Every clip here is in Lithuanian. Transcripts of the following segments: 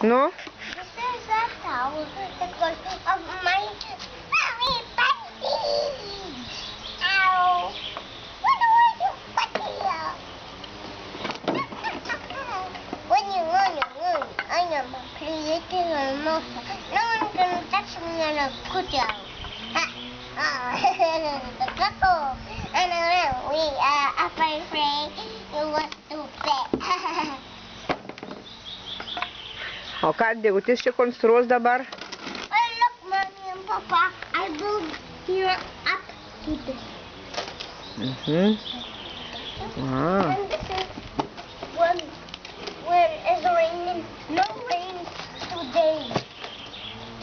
Nu? This is a tower because of my very buddies. Ow. What do I do, buddy? When I am creating a monster. No one can touch me on a good job. The couple. And we are afraid you want to bet. O ką, Degutis čia konstruos dabar? Oh, look, Mommy and Papa, I built here up to this. Wow. And this is when it's raining. No rain today.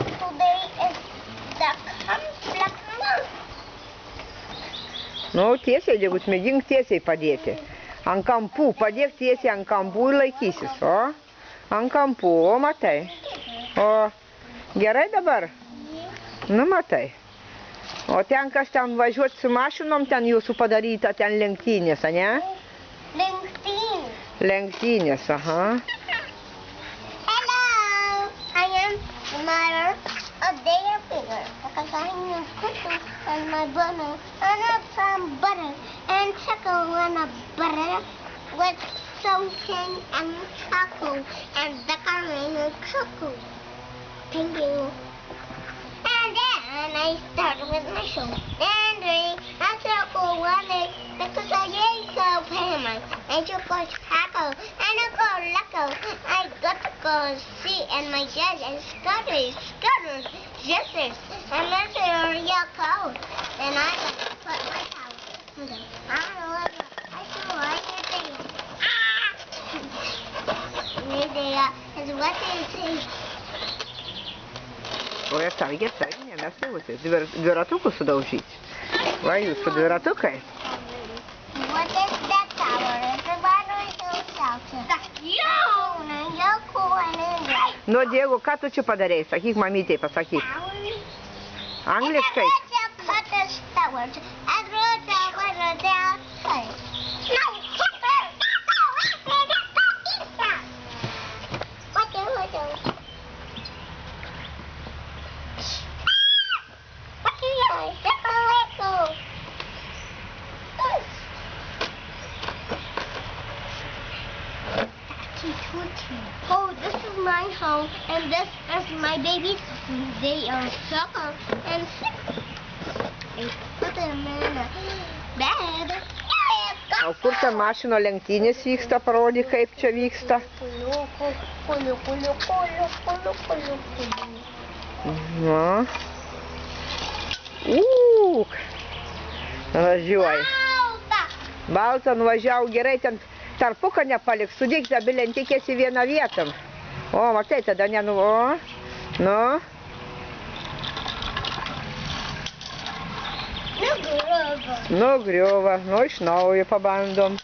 Today is the black month. Nu, tiesiai, Degut, mėgink tiesiai padėti. Ant kampų, padėk tiesiai ant kampų ir laikysis, o? Ant kampų, o matai. O, gerai dabar? Nu, matai. O ten, kas ten važiuot su mašinom, ten jūsų padaryta, ten lenktynės, a ne? Lenktynės. Lenktynės, aha. Hello, I am the mother of their figure because I am cooking and my butter and some butter and chocolate and a butter with something and chocolate and decorated chocolate. Thank you. And then I start with my show. Then I circle one leg because I ate so famous. And you go tackle and I go lucky. I got to go see and my judge is scuddery, sisters. And that's your coat. Then I got to put my towel. I don't know. I saw right here. Is what they say. Oi, atsargiai, nes Degutis, dviratukus sudaužyti. Va, jūsų dviratukai. What is that tower? It's a battery shelter. Nu, Diegu, ką tu čia padarei? Sakyk, mamytei, pasakyk. Angliškai. Oh, this is my home, and this is my babies. They are soccer and sick. I put them in a bed. O kur ta mašino lenktynės vyksta, parodyk, kaip čia vyksta. Nu. Važiuoji. Balta, nuvažiavo gerai, ten tarpuką nepalik, sudėk abi lentikės į vieną vietą. O, matai, tada o, nu. Nugriuva, nu iš naujo pabandom.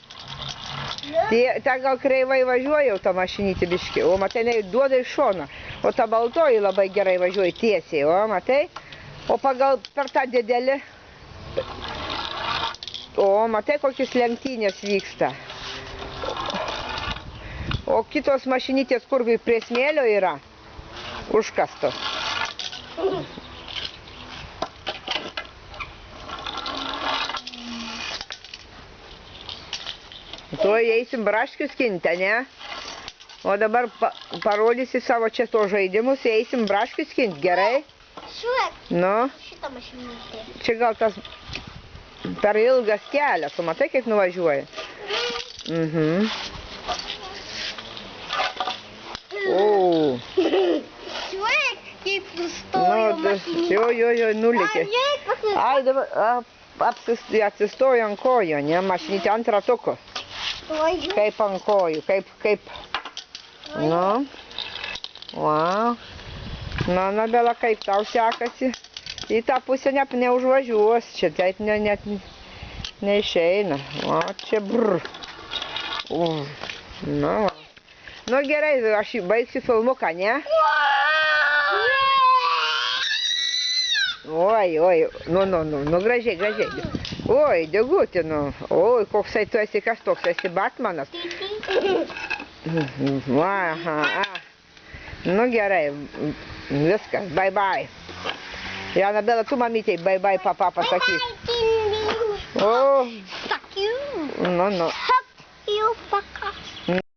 Ta gal kreivai važiuoja jau ta mašinytė biški, o matai, jinai duoda iš šoną. O ta baltoji labai gerai važiuoja tiesiai, o matai. O pagal per tą didelį. O matai, kokios lenktynės vyksta. O kitos mašinytės, kur prie smėlio yra, užkastos. Tuoj eisim braškius skinti, ne? O dabar parodysi savo čia to žaidimus, eisim braškius skinti, gerai? Nu? Šitą mašinytę. Čia gal tas per ilgas kelias, tu matai, kaip nuvažiuoja? O. Žiūrėk, kaip sustojo mašinytė. Jo, nulėkė. Ai, dabar atsistojo ant kojo, ne? Mašinytė ant ratuko. Kaip ant kojų, kaip. Nu. Wow. Na, Bela, kaip tau sekasi? Į tą pusę neužvažiuos, čia taip net neišeina. O, čia brr. Nu gerai, aš baigsiu filmuką, ne? Oi, nu gražiai. Oi, Deguti, nu. Oi, koksai tu esi, kas toks, esi Batmanas. Nu gerai, viskas, bye bye. Ir Anabela, tu mamytei bye bye papa pasakyk. O, Fuck you. nu. Fuck you, fuck off.